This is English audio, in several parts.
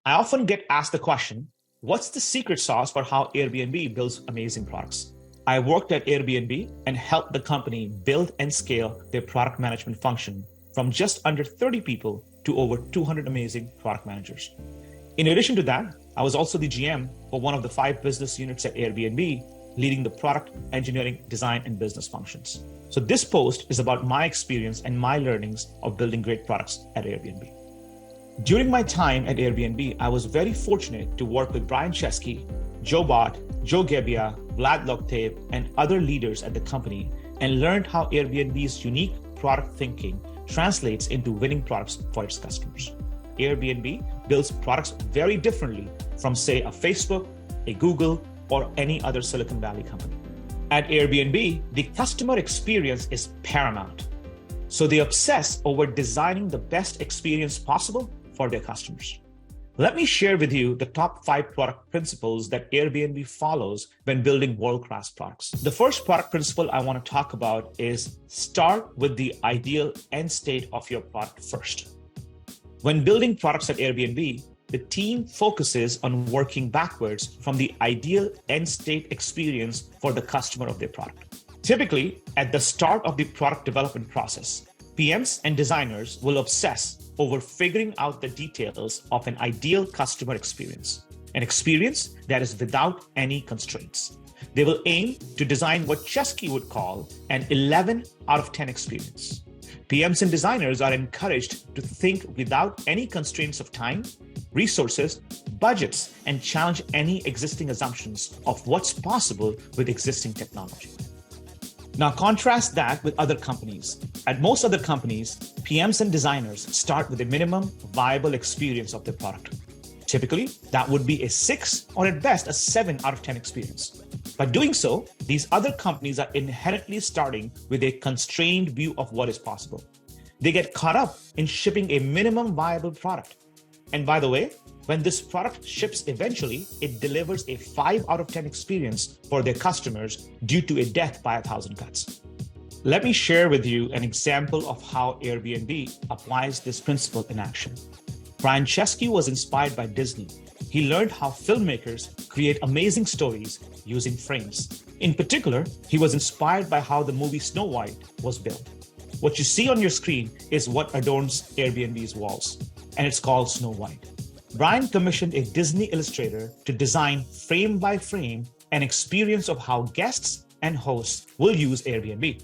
I often get asked the question, what's the secret sauce for how Airbnb builds amazing products? I worked at Airbnb and helped the company build and scale their product management function from just under 30 people to over 200 amazing product managers. In addition to that, I was also the GM for one of the 5 business units at Airbnb, leading the product, engineering, design, and business functions. So this post is about my experience and my learnings of building great products at Airbnb. During my time at Airbnb, I was very fortunate to work with Brian Chesky, Joe Bott, Joe Gebbia, Vlad Loktev, and other leaders at the company, and learned how Airbnb's unique product thinking translates into winning products for its customers. Airbnb builds products very differently from, say, a Facebook, a Google, or any other Silicon Valley company. At Airbnb, the customer experience is paramount. So they obsess over designing the best experience possible for their customers. Let me share with you the top 5 product principles that Airbnb follows when building world-class products. The first product principle I want to talk about is start with the ideal end state of your product first. When building products at Airbnb, the team focuses on working backwards from the ideal end state experience for the customer of their product. Typically, at the start of the product development process, PMs and designers will obsess over figuring out the details of an ideal customer experience, an experience that is without any constraints. They will aim to design what Chesky would call an 11 out of 10 experience. PMs and designers are encouraged to think without any constraints of time, resources, budgets, and challenge any existing assumptions of what's possible with existing technology. Now contrast that with other companies. At most other companies, PMs and designers start with a minimum viable experience of their product. Typically, that would be a 6 or at best a 7 out of 10 experience. By doing so, these other companies are inherently starting with a constrained view of what is possible. They get caught up in shipping a minimum viable product. And by the way, when this product ships eventually, it delivers a 5 out of 10 experience for their customers due to a death by 1,000 cuts. Let me share with you an example of how Airbnb applies this principle in action. Brian Chesky was inspired by Disney. He learned how filmmakers create amazing stories using frames. In particular, he was inspired by how the movie Snow White was built. What you see on your screen is what adorns Airbnb's walls, and it's called Snow White. Brian commissioned a Disney illustrator to design frame by frame an experience of how guests and hosts will use Airbnb.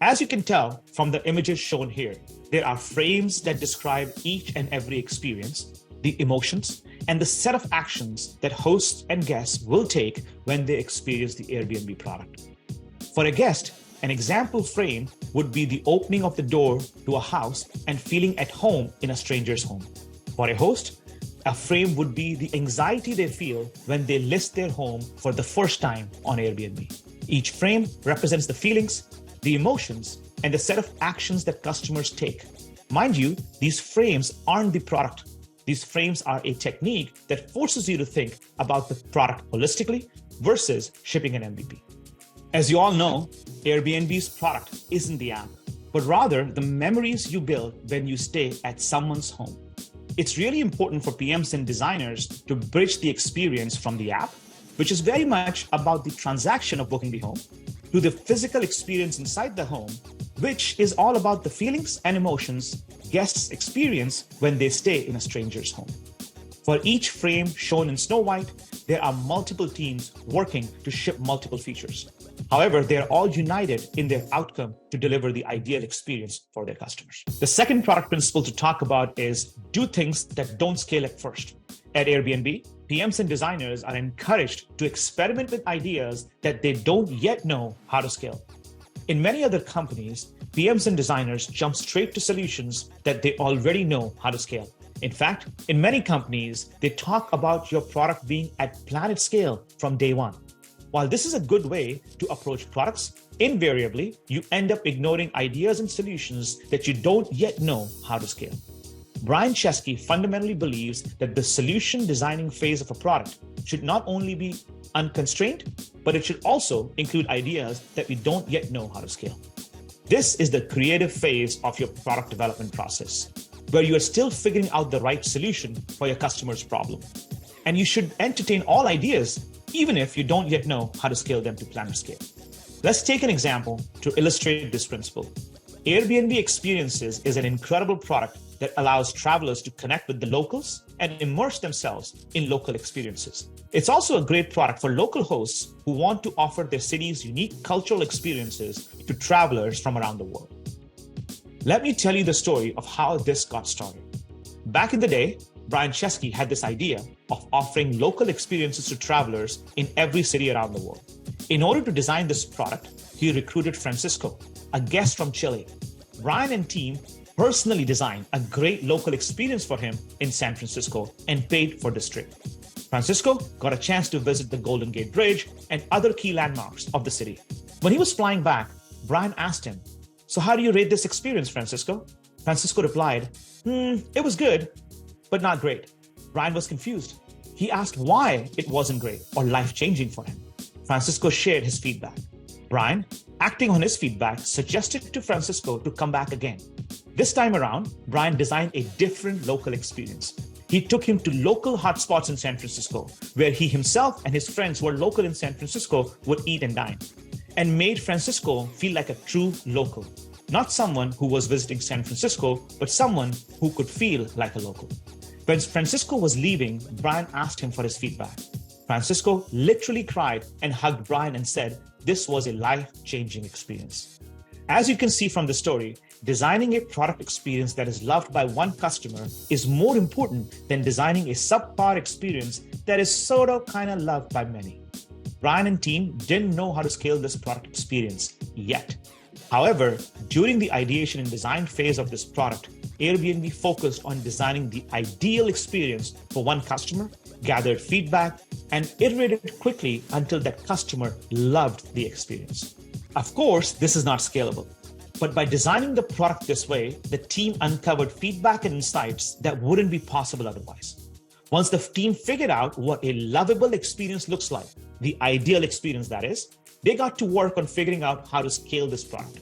As you can tell from the images shown here, there are frames that describe each and every experience, the emotions, and the set of actions that hosts and guests will take when they experience the Airbnb product. For a guest, an example frame would be the opening of the door to a house and feeling at home in a stranger's home. For a host, a frame would be the anxiety they feel when they list their home for the first time on Airbnb. Each frame represents the feelings, the emotions, and the set of actions that customers take. Mind you, these frames aren't the product. These frames are a technique that forces you to think about the product holistically versus shipping an MVP. As you all know, Airbnb's product isn't the app, but rather the memories you build when you stay at someone's home. It's really important for PMs and designers to bridge the experience from the app, which is very much about the transaction of booking the home, to the physical experience inside the home, which is all about the feelings and emotions guests experience when they stay in a stranger's home. For each frame shown in Snow White, there are multiple teams working to ship multiple features. However, they are all united in their outcome to deliver the ideal experience for their customers. The second product principle to talk about is do things that don't scale at first. At Airbnb, PMs and designers are encouraged to experiment with ideas that they don't yet know how to scale. In many other companies, PMs and designers jump straight to solutions that they already know how to scale. In fact, in many companies, they talk about your product being at planet scale from day one. While this is a good way to approach products, invariably, you end up ignoring ideas and solutions that you don't yet know how to scale. Brian Chesky fundamentally believes that the solution designing phase of a product should not only be unconstrained, but it should also include ideas that we don't yet know how to scale. This is the creative phase of your product development process. where you are still figuring out the right solution for your customer's problem. And you should entertain all ideas, even if you don't yet know how to scale them to planner scale. Let's take an example to illustrate this principle. Airbnb Experiences is an incredible product that allows travelers to connect with the locals and immerse themselves in local experiences. It's also a great product for local hosts who want to offer their city's unique cultural experiences to travelers from around the world. Let me tell you the story of how this got started. Back in the day, Brian Chesky had this idea of offering local experiences to travelers in every city around the world. In order to design this product, he recruited Francisco, a guest from Chile. Brian and team personally designed a great local experience for him in San Francisco and paid for this trip. Francisco got a chance to visit the Golden Gate Bridge and other key landmarks of the city. When he was flying back, Brian asked him, "So how do you rate this experience, Francisco?" Francisco replied, "It was good, but not great." Brian was confused. He asked why it wasn't great or life-changing for him. Francisco shared his feedback. Brian, acting on his feedback, suggested to Francisco to come back again. This time around, Brian designed a different local experience. He took him to local hotspots in San Francisco, where he himself and his friends who are local in San Francisco would eat and dine, and made Francisco feel like a true local. Not someone who was visiting San Francisco, but someone who could feel like a local. When Francisco was leaving, Brian asked him for his feedback. Francisco literally cried and hugged Brian and said, "This was a life-changing experience." As you can see from the story, designing a product experience that is loved by one customer is more important than designing a subpar experience that is sort of kind of loved by many. Brian and team didn't know how to scale this product experience yet. However, during the ideation and design phase of this product, Airbnb focused on designing the ideal experience for one customer, gathered feedback, and iterated quickly until that customer loved the experience. Of course, this is not scalable, but by designing the product this way, the team uncovered feedback and insights that wouldn't be possible otherwise. Once the team figured out what a lovable experience looks like, the ideal experience that is, they got to work on figuring out how to scale this product.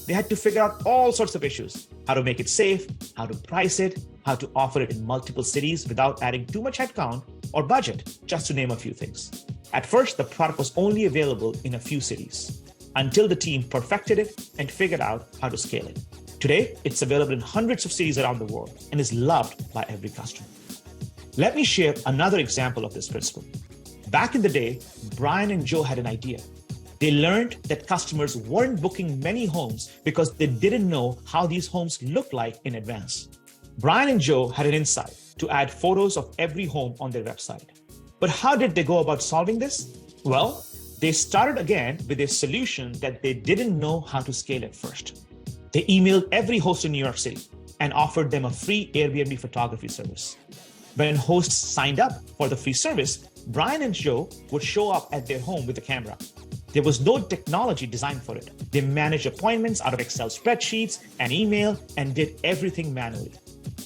They had to figure out all sorts of issues: how to make it safe, how to price it, how to offer it in multiple cities without adding too much headcount or budget, just to name a few things. At first, the product was only available in a few cities until the team perfected it and figured out how to scale it. Today, it's available in hundreds of cities around the world and is loved by every customer. Let me share another example of this principle. Back in the day, Brian and Joe had an idea. They learned that customers weren't booking many homes because they didn't know how these homes looked like in advance. Brian and Joe had an insight to add photos of every home on their website. But how did they go about solving this? Well, they started again with a solution that they didn't know how to scale at first. They emailed every host in New York City and offered them a free Airbnb photography service. When hosts signed up for the free service, Brian and Joe would show up at their home with a camera. There was no technology designed for it. They managed appointments out of Excel spreadsheets and email and did everything manually.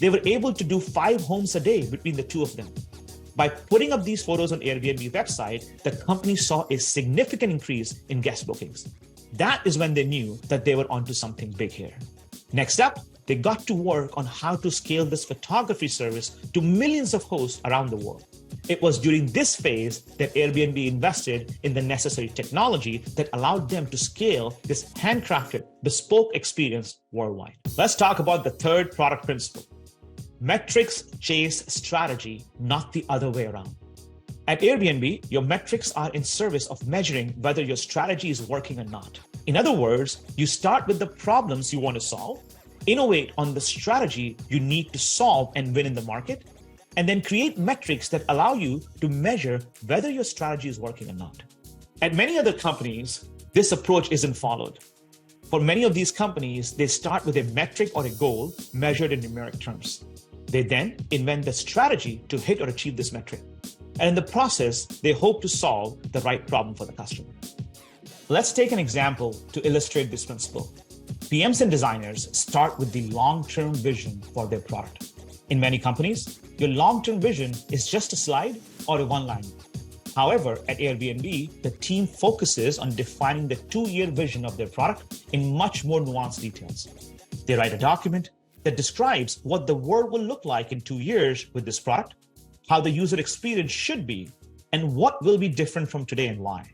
They were able to do 5 homes a day between the two of them. By putting up these photos on Airbnb website, the company saw a significant increase in guest bookings. That is when they knew that they were onto something big here. Next up, they got to work on how to scale this photography service to millions of hosts around the world. It was during this phase that Airbnb invested in the necessary technology that allowed them to scale this handcrafted, bespoke experience worldwide. Let's talk about the third product principle. Metrics chase strategy, not the other way around. At Airbnb, your metrics are in service of measuring whether your strategy is working or not. In other words, you start with the problems you want to solve, innovate on the strategy you need to solve and win in the market, and then create metrics that allow you to measure whether your strategy is working or not. At many other companies, this approach isn't followed. For many of these companies, they start with a metric or a goal measured in numeric terms. They then invent the strategy to hit or achieve this metric. And in the process, they hope to solve the right problem for the customer. Let's take an example to illustrate this principle. PMs and designers start with the long-term vision for their product. In many companies, your long-term vision is just a slide or a one-liner. However, at Airbnb, the team focuses on defining the 2-year vision of their product in much more nuanced details. They write a document, that describes what the world will look like in 2 years with this product, how the user experience should be, and what will be different from today and why.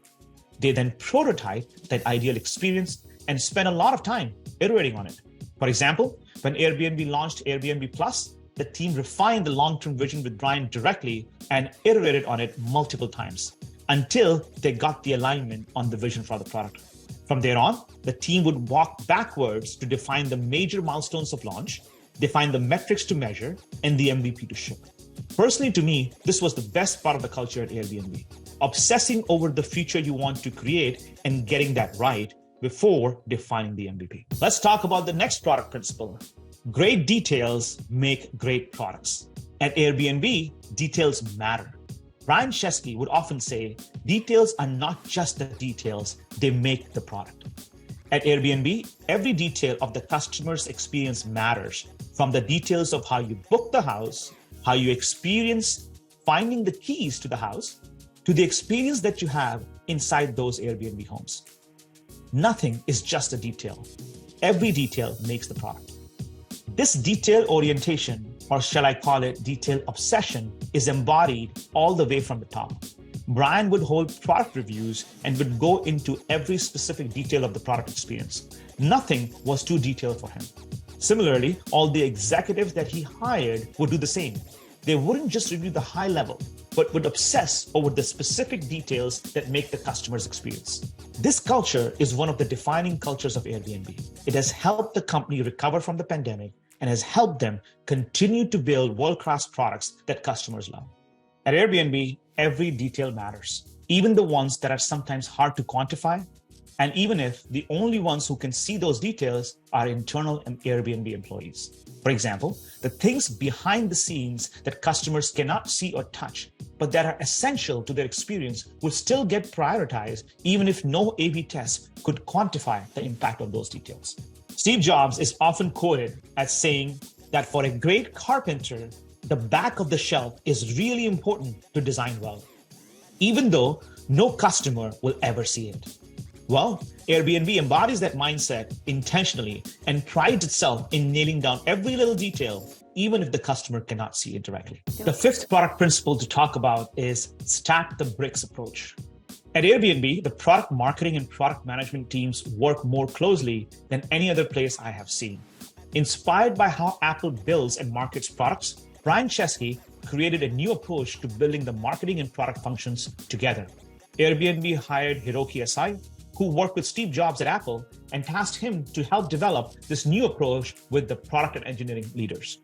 They then prototype that ideal experience and spend a lot of time iterating on it. For example, when Airbnb launched Airbnb Plus, the team refined the long-term vision with Brian directly and iterated on it multiple times until they got the alignment on the vision for the product. From there on, the team would walk backwards to define the major milestones of launch, define the metrics to measure, and the MVP to ship. Personally, to me, this was the best part of the culture at Airbnb, obsessing over the future you want to create and getting that right before defining the MVP. Let's talk about the next product principle. Great details make great products. At Airbnb, details matter. Brian Chesky would often say, details are not just the details, they make the product. At Airbnb, every detail of the customer's experience matters, from the details of how you book the house, how you experience finding the keys to the house, to the experience that you have inside those Airbnb homes. Nothing is just a detail. Every detail makes the product. This detail orientation, or shall I call it detail obsession, is embodied all the way from the top. Brian would hold product reviews and would go into every specific detail of the product experience. Nothing was too detailed for him. Similarly, all the executives that he hired would do the same. They wouldn't just review the high level, but would obsess over the specific details that make the customer's experience. This culture is one of the defining cultures of Airbnb. It has helped the company recover from the pandemic and has helped them continue to build world-class products that customers love. At Airbnb, every detail matters, even the ones that are sometimes hard to quantify, and even if the only ones who can see those details are internal and Airbnb employees. For example, the things behind the scenes that customers cannot see or touch, but that are essential to their experience will still get prioritized even if no A/B test could quantify the impact of those details. Steve Jobs is often quoted as saying that for a great carpenter, the back of the shelf is really important to design well, even though no customer will ever see it. Well, Airbnb embodies that mindset intentionally and prides itself in nailing down every little detail, even if the customer cannot see it directly. The fifth product principle to talk about is stack the bricks approach. At Airbnb, the product marketing and product management teams work more closely than any other place I have seen. Inspired by how Apple builds and markets products, Brian Chesky created a new approach to building the marketing and product functions together. Airbnb hired Hiroki Asai, who worked with Steve Jobs at Apple, and tasked him to help develop this new approach with the product and engineering leaders.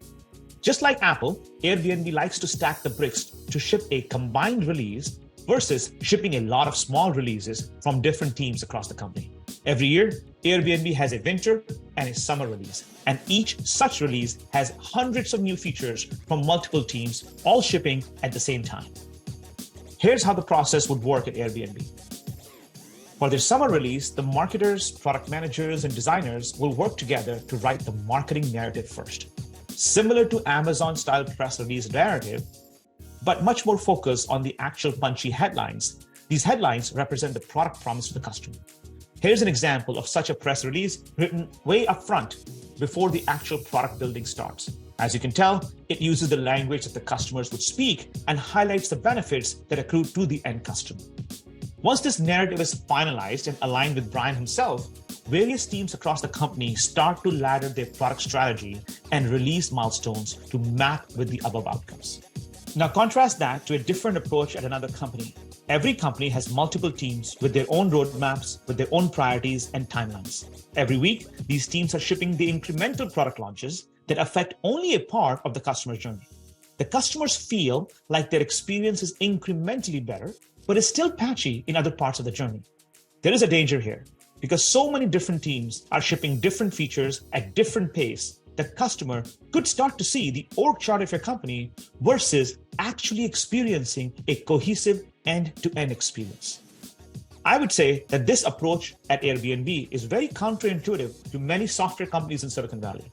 Just like Apple, Airbnb likes to stack the bricks to ship a combined release versus shipping a lot of small releases from different teams across the company. Every year, Airbnb has a winter and a summer release, and each such release has hundreds of new features from multiple teams, all shipping at the same time. Here's how the process would work at Airbnb. For their summer release, the marketers, product managers, and designers will work together to write the marketing narrative first. Similar to Amazon-style press release narrative, but much more focused on the actual punchy headlines. These headlines represent the product promise to the customer. Here's an example of such a press release written way up front before the actual product building starts. As you can tell, it uses the language that the customers would speak and highlights the benefits that accrue to the end customer. Once this narrative is finalized and aligned with Brian himself, various teams across the company start to ladder their product strategy and release milestones to map with the above outcomes. Now contrast that to a different approach at another company. Every company has multiple teams with their own roadmaps, with their own priorities and timelines. Every week, these teams are shipping the incremental product launches that affect only a part of the customer's journey. The customers feel like their experience is incrementally better, but is still patchy in other parts of the journey. There is a danger here because so many different teams are shipping different features at different pace. The customer could start to see the org chart of your company versus actually experiencing a cohesive end-to-end experience. I would say that this approach at Airbnb is very counterintuitive to many software companies in Silicon Valley.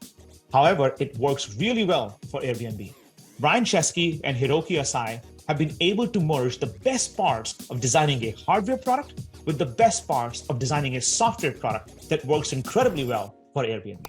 However, it works really well for Airbnb. Brian Chesky and Hiroki Asai have been able to merge the best parts of designing a hardware product with the best parts of designing a software product that works incredibly well for Airbnb.